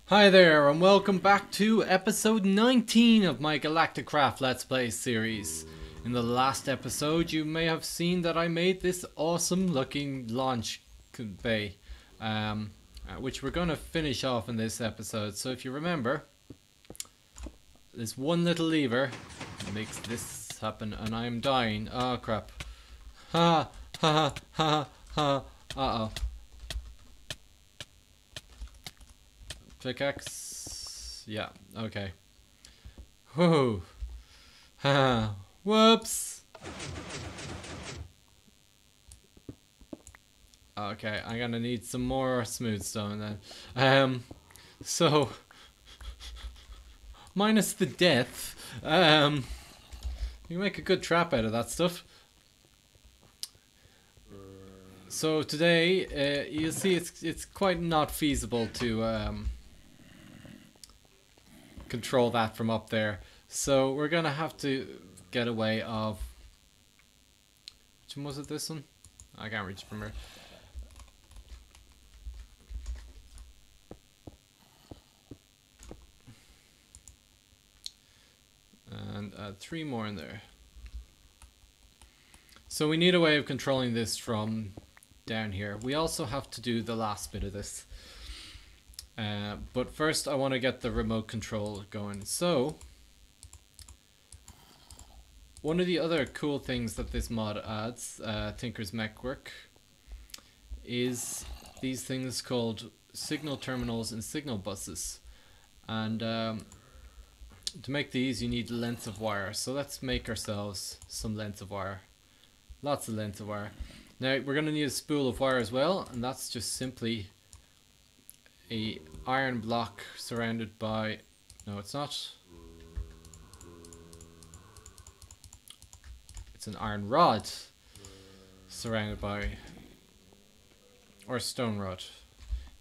Hi there, and welcome back to episode 19 of my Galacticraft Let's Play series. In the last episode, you may have seen that I made this awesome looking launch bay, which we're going to finish off in this episode. So if you remember, this one little lever makes this happen, and I'm dying. Oh crap. Ha ha ha ha. Uh-oh. Pickaxe. Yeah, okay. Whoa. Ha. Whoops. Okay, I'm gonna need some more smooth stone then. So minus the death, you make a good trap out of that stuff. So today, you'll see it's quite not feasible to control that from up there, so we're gonna have to get a way of, which one was it, this one? I can't reach from here. And add 3 more in there. So we need a way of controlling this from down here. We also have to do the last bit of this. But first I want to get the remote control going. So one of the other cool things that this mod adds, Tinker's Mechwork, is these things called signal terminals and signal buses. And to make these you need lengths of wire. So let's make ourselves some lengths of wire. Lots of lengths of wire. Now we're going to need a spool of wire as well, and that's just simply a iron block surrounded by, no it's not, it's an iron rod surrounded by, or a stone rod.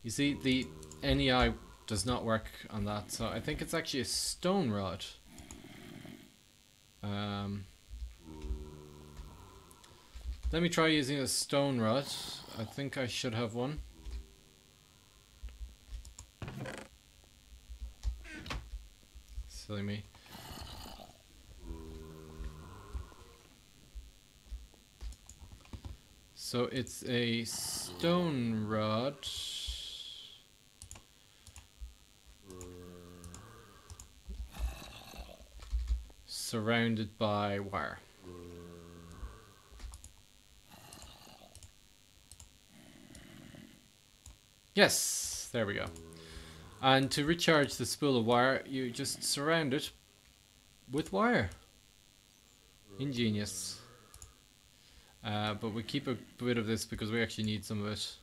You see, the NEI does not work on that, so I think it's actually a stone rod. Let me try using a stone rod. I think I should have one. Silly me. So it's a stone rod. Surrounded by wire. Yes, there we go. And to recharge the spool of wire, you just surround it with wire. Ingenious. But we keep a bit of this because we actually need some of it.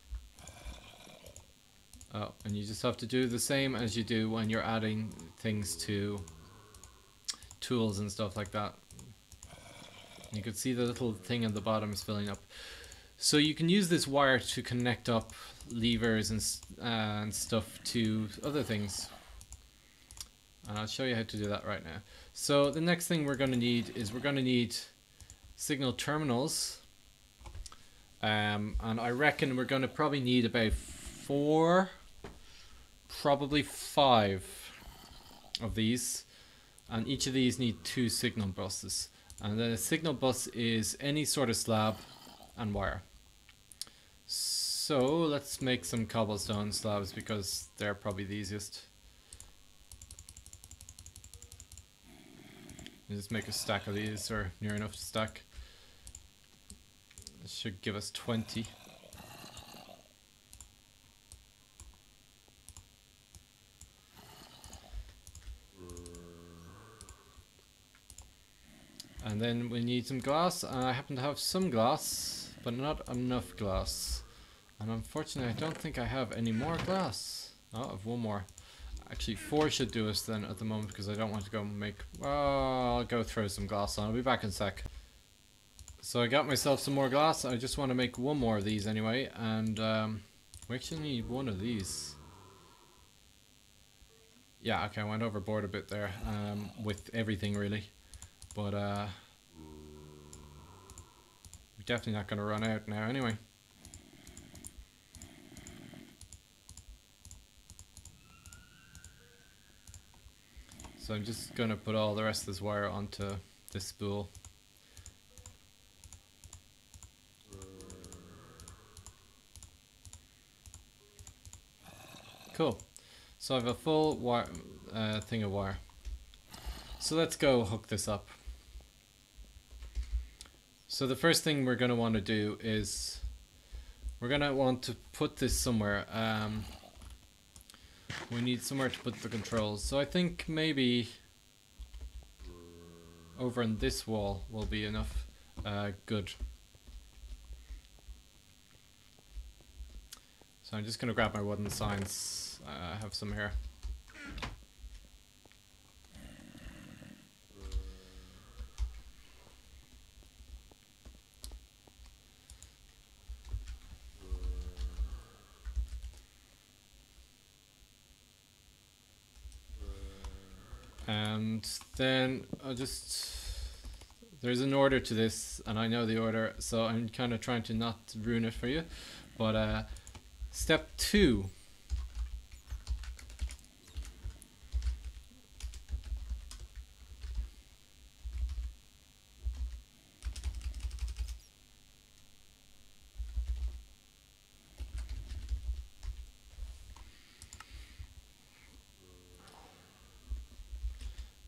Oh, and you just have to do the same as you do when you're adding things to tools and stuff like that. You can see the little thing at the bottom is filling up. So you can use this wire to connect up levers and stuff to other things. And I'll show you how to do that right now. So the next thing we're going to need is we're going to need signal terminals. And I reckon we're going to probably need about 4, probably 5 of these. And each of these need 2 signal buses. And then a signal bus is any sort of slab and wire. So let's make some cobblestone slabs because they're probably the easiest. Just make a stack of these, or near enough to stack. This should give us 20. And then we need some glass. I happen to have some glass, but not enough glass. And unfortunately, I don't think I have any more glass. Oh, I have 1 more. Actually, 4 should do us then at the moment because I don't want to go make... Well, I'll go throw some glass on. I'll be back in a sec. So I got myself some more glass. I just want to make 1 more of these anyway. And we actually need 1 of these. Yeah, okay, I went overboard a bit there with everything really. But we're definitely not going to run out now anyway. So I'm just going to put all the rest of this wire onto this spool. Cool. So I have a full wire, thing of wire. So let's go hook this up. So the first thing we're going to want to do is we're going to want to put this somewhere. We need somewhere to put the controls. So I think maybe over on this wall will be enough. Good. So I'm just going to grab my wooden signs. I have some here. And then I'll just, there's an order to this and I know the order, so I'm kind of trying to not ruin it for you. But step 2.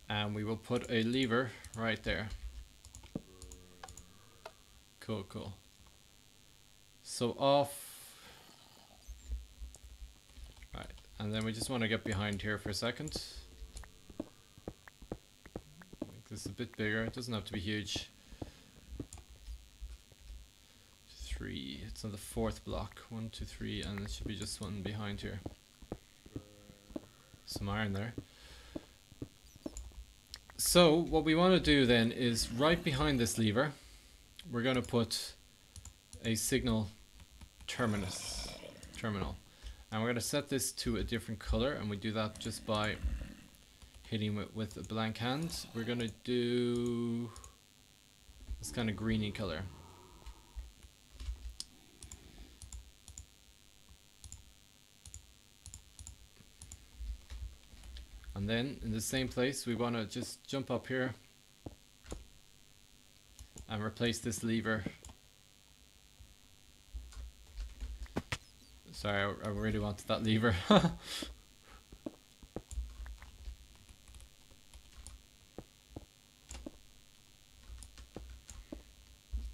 And we will put a lever right there. Cool, cool. So off. Right, and then we just want to get behind here for a second. Make this a bit bigger. It doesn't have to be huge. 3. It's on the 4th block. 1, 2, 3, and it should be just one behind here. Some iron there. So what we want to do then is right behind this lever, we're going to put a signal terminal, and we're going to set this to a different color, and we do that just by hitting it with a blank hand. We're going to do this kind of greeny color. And then in the same place we want to just jump up here and replace this lever. Sorry, I really wanted that lever.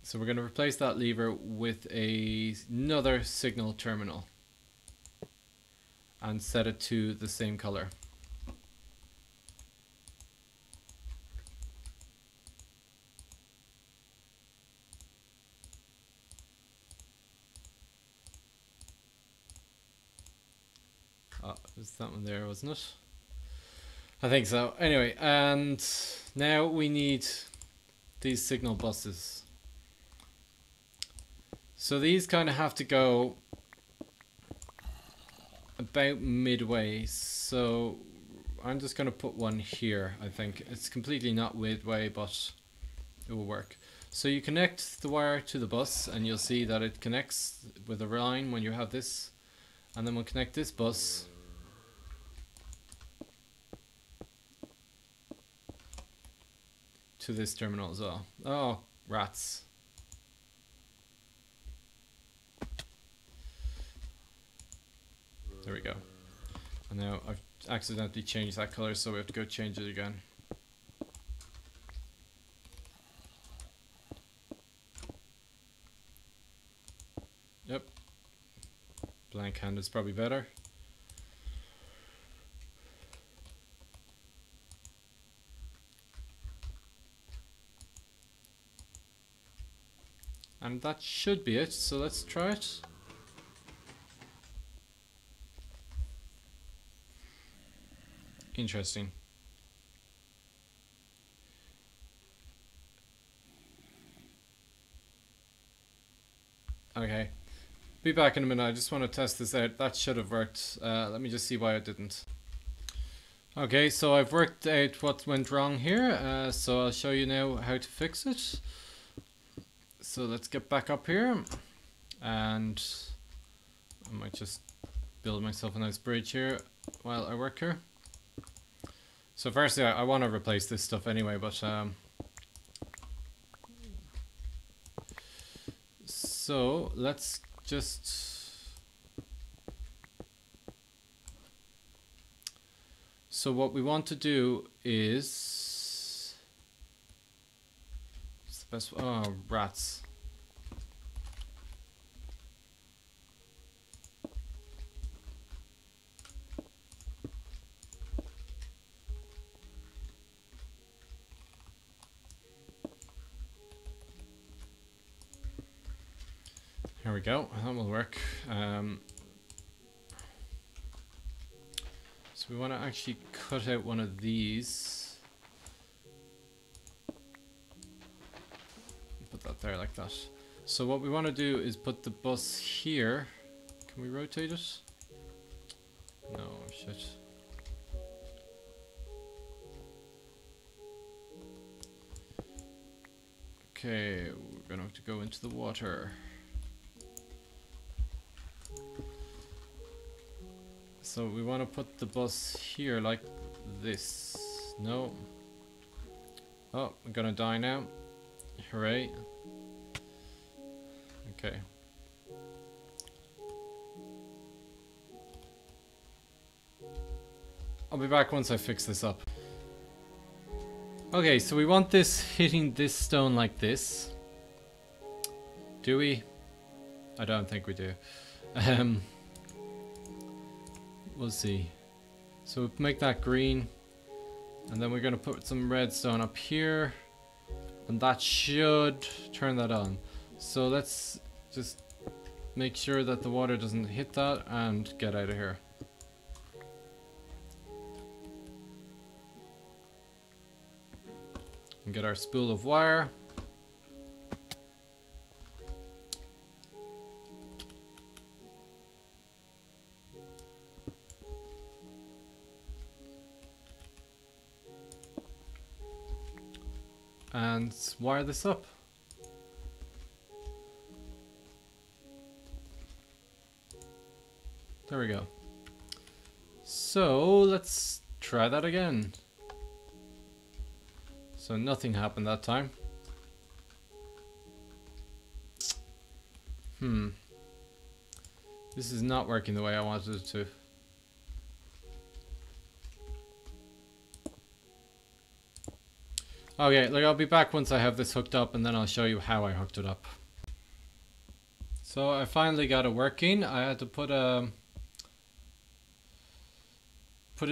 So we're going to replace that lever with another signal terminal and set it to the same color. Oh, was that one there, wasn't it? I think so. Anyway, and now we need these signal buses. So these kind of have to go about midway. So I'm just going to put one here, I think. It's completely not midway, but it will work. So you connect the wire to the bus and you'll see that it connects with a line when you have this. And then we'll connect this bus to this terminal as well. Oh, rats. There we go. And now I've accidentally changed that color, so we have to go change it again. Yep. Blank hand is probably better. And that should be it, so let's try it. Interesting. Okay. Be back in a minute. I just want to test this out. That should have worked. Let me just see why it didn't. Okay, so I've worked out what went wrong here. So I'll show you now how to fix it. So let's get back up here. And I might just build myself a nice bridge here while I work here. So firstly, I want to replace this stuff anyway, but so let's just. So what we want to do is. What's the best? Oh, rats. Here we go, that will work. So we want to actually cut out one of these. Put that there like that. So what we want to do is put the bus here. Can we rotate it? No, shit. Okay, we're gonna have to go into the water. So we want to put the bus here like this. No. Oh, I'm gonna die now. Hooray. Okay. I'll be back once I fix this up. Okay, so we want this hitting this stone like this. Do we? I don't think we do. We'll see. So we'll make that green, and then we're going to put some redstone up here, and that should turn that on. So let's just make sure that the water doesn't hit that and get out of here. And get our spool of wire. And wire this up. There we go. So let's try that again. So nothing happened that time. This is not working the way I wanted it to. Okay, like I'll be back once I have this hooked up, and then I'll show you how I hooked it up. So I finally got it working. I had to put it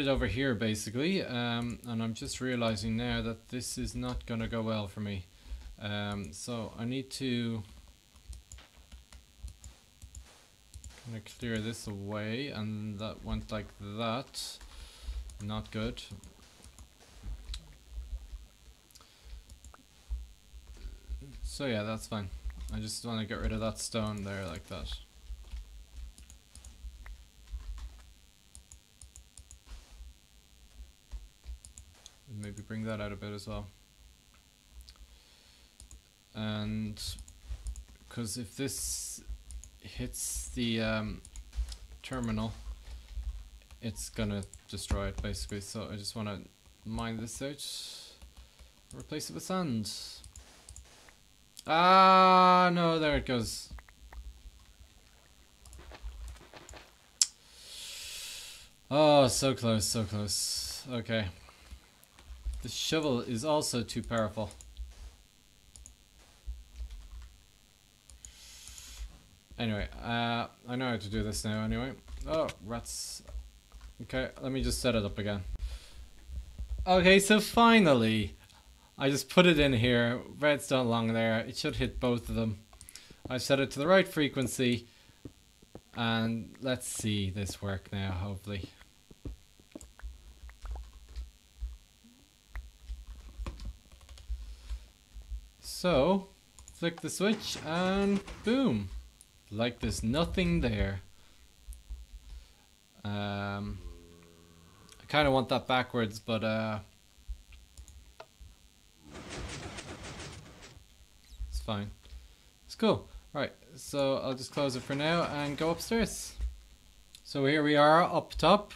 over here basically, and I'm just realizing now that this is not gonna go well for me. So I need to kind of clear this away, and that went like that. Not good. So yeah, that's fine. I just want to get rid of that stone there like that. And maybe bring that out a bit as well. And because if this hits the terminal, it's gonna destroy it basically. So I just want to mine this out, replace it with sand. Ah, no, there it goes. Oh, so close, so close. Okay. The shovel is also too powerful. Anyway, I know how to do this now anyway. Oh, rats. Okay, let me just set it up again. Okay, so finally, I just put it in here, redstone along there, it should hit both of them. I've set it to the right frequency, and let's see this work now, hopefully. So, flick the switch and boom! Like there's nothing there. I kind of want that backwards, but it's fine. It's cool. Right, so I'll just close it for now and go upstairs. So here we are up top.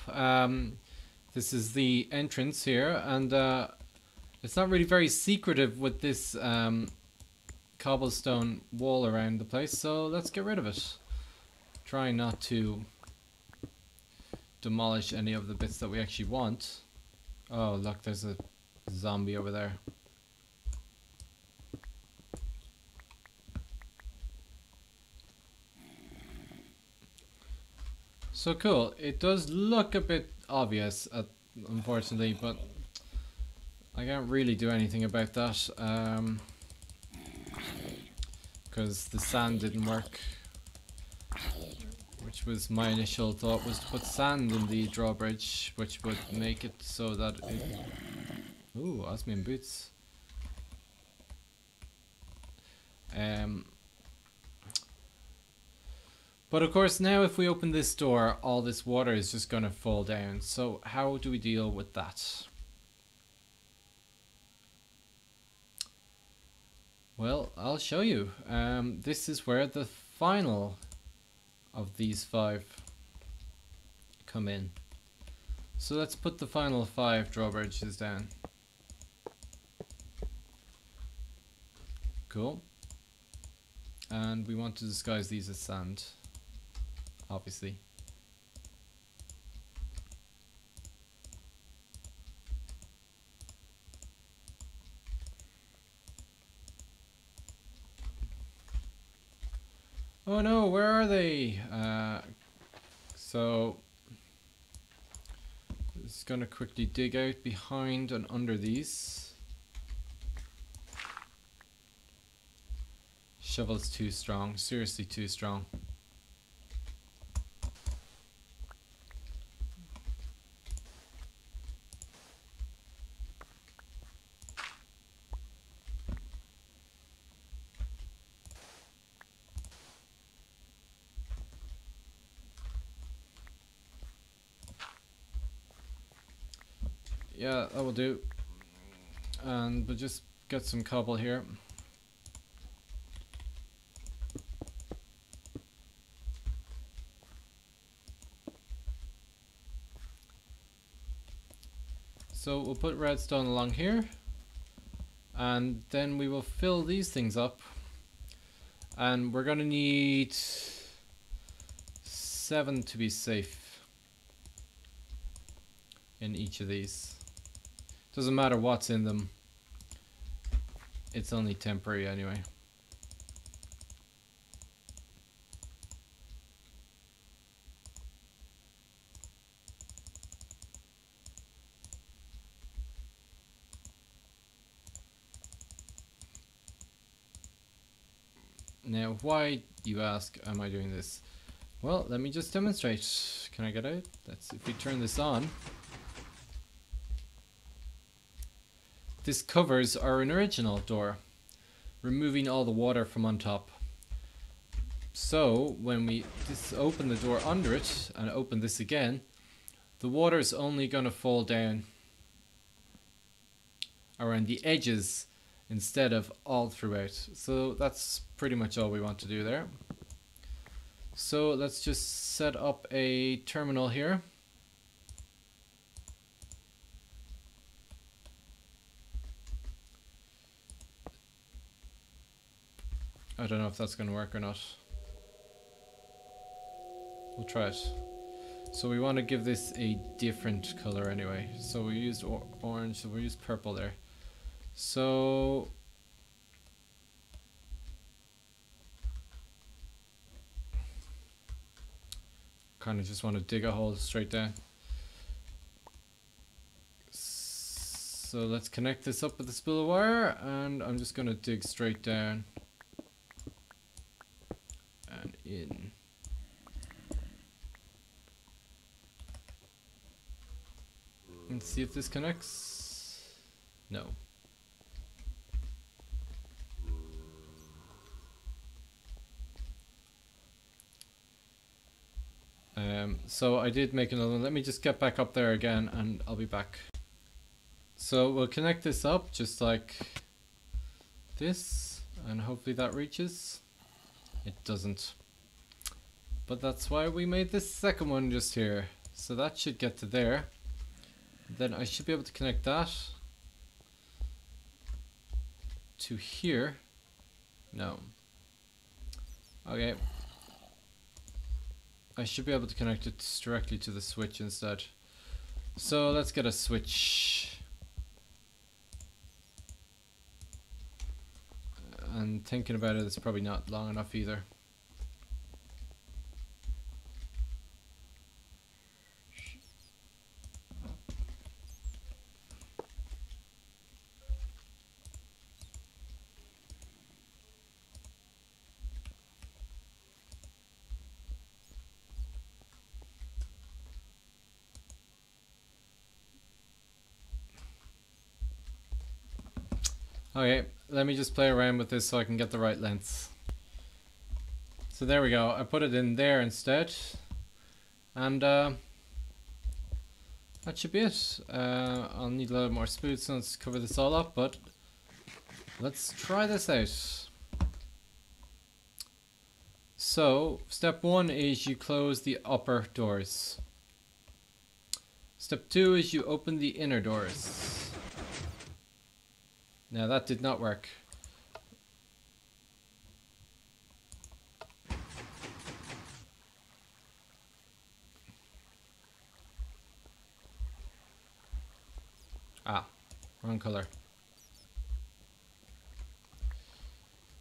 This is the entrance here, and it's not really very secretive with this cobblestone wall around the place, so let's get rid of it. Try not to demolish any of the bits that we actually want. Oh look, there's a zombie over there. So cool. It does look a bit obvious, unfortunately, but I can't really do anything about that because the sand didn't work, which was my initial thought, was to put sand in the drawbridge, which would make it so that it... Ooh, osmium boots. But of course now if we open this door, all this water is just going to fall down. So how do we deal with that? Well, I'll show you. This is where the final of these 5 come in. So let's put the final 5 drawbridges down. Cool. And we want to disguise these as sand, obviously. Oh no, where are they? So just gonna quickly dig out behind and under these. Shovel's too strong, seriously too strong. Yeah, that will do. And we'll just get some cobble here. So we'll put redstone along here, and then we will fill these things up, and we're gonna need 7 to be safe in each of these. Doesn't matter what's in them, it's only temporary anyway. Now, why, you ask, am I doing this? Well, let me just demonstrate. Can I get out? That's if we turn this on. This covers our original door, removing all the water from on top. So, when we just open the door under it and open this again, the water is only going to fall down around the edges instead of all throughout. So that's pretty much all we want to do there. So let's just set up a terminal here. I don't know if that's going to work or not. We'll try it. So we want to give this a different color anyway. So we used orange, so we used purple there. So kind of just want to dig a hole straight down. So let's connect this up with the spool of wire, and I'm just going to dig straight down and in. Let's see if this connects. No. So I did make another one. Let me just get back up there again and I'll be back. So we'll connect this up just like this, and hopefully that reaches. It doesn't. But that's why we made this second one just here. So that should get to there. Then I should be able to connect that to here. No. Okay. I should be able to connect it directly to the switch instead. So let's get a switch. And thinking about it, it's probably not long enough either. Okay, let me just play around with this so I can get the right length. So there we go, I put it in there instead. And that should be it. I'll need a little more spoots and let's cover this all up, but let's try this out. So, step 1 is you close the upper doors. Step 2 is you open the inner doors. Now that did not work. Ah, wrong color.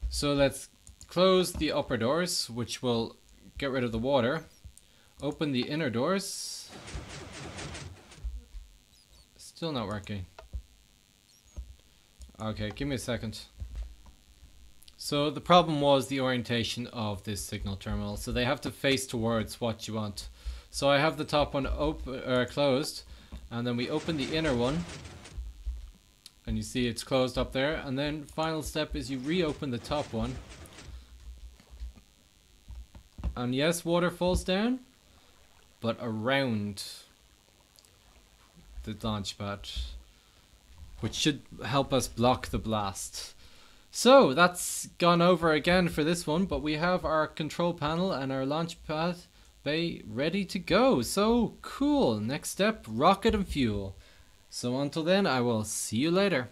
So let's close the upper doors, which will get rid of the water. Open the inner doors. Still not working. Okay, give me a second. So the problem was the orientation of this signal terminal. So they have to face towards what you want. So I have the top one closed, and then we open the inner one. And you see it's closed up there. And then final step is you reopen the top one. And yes, water falls down, but around the launch pad, which should help us block the blast. So that's gone over again for this one, but we have our control panel and our launch pad bay ready to go. So cool. Next step, rocket and fuel. So until then, I will see you later.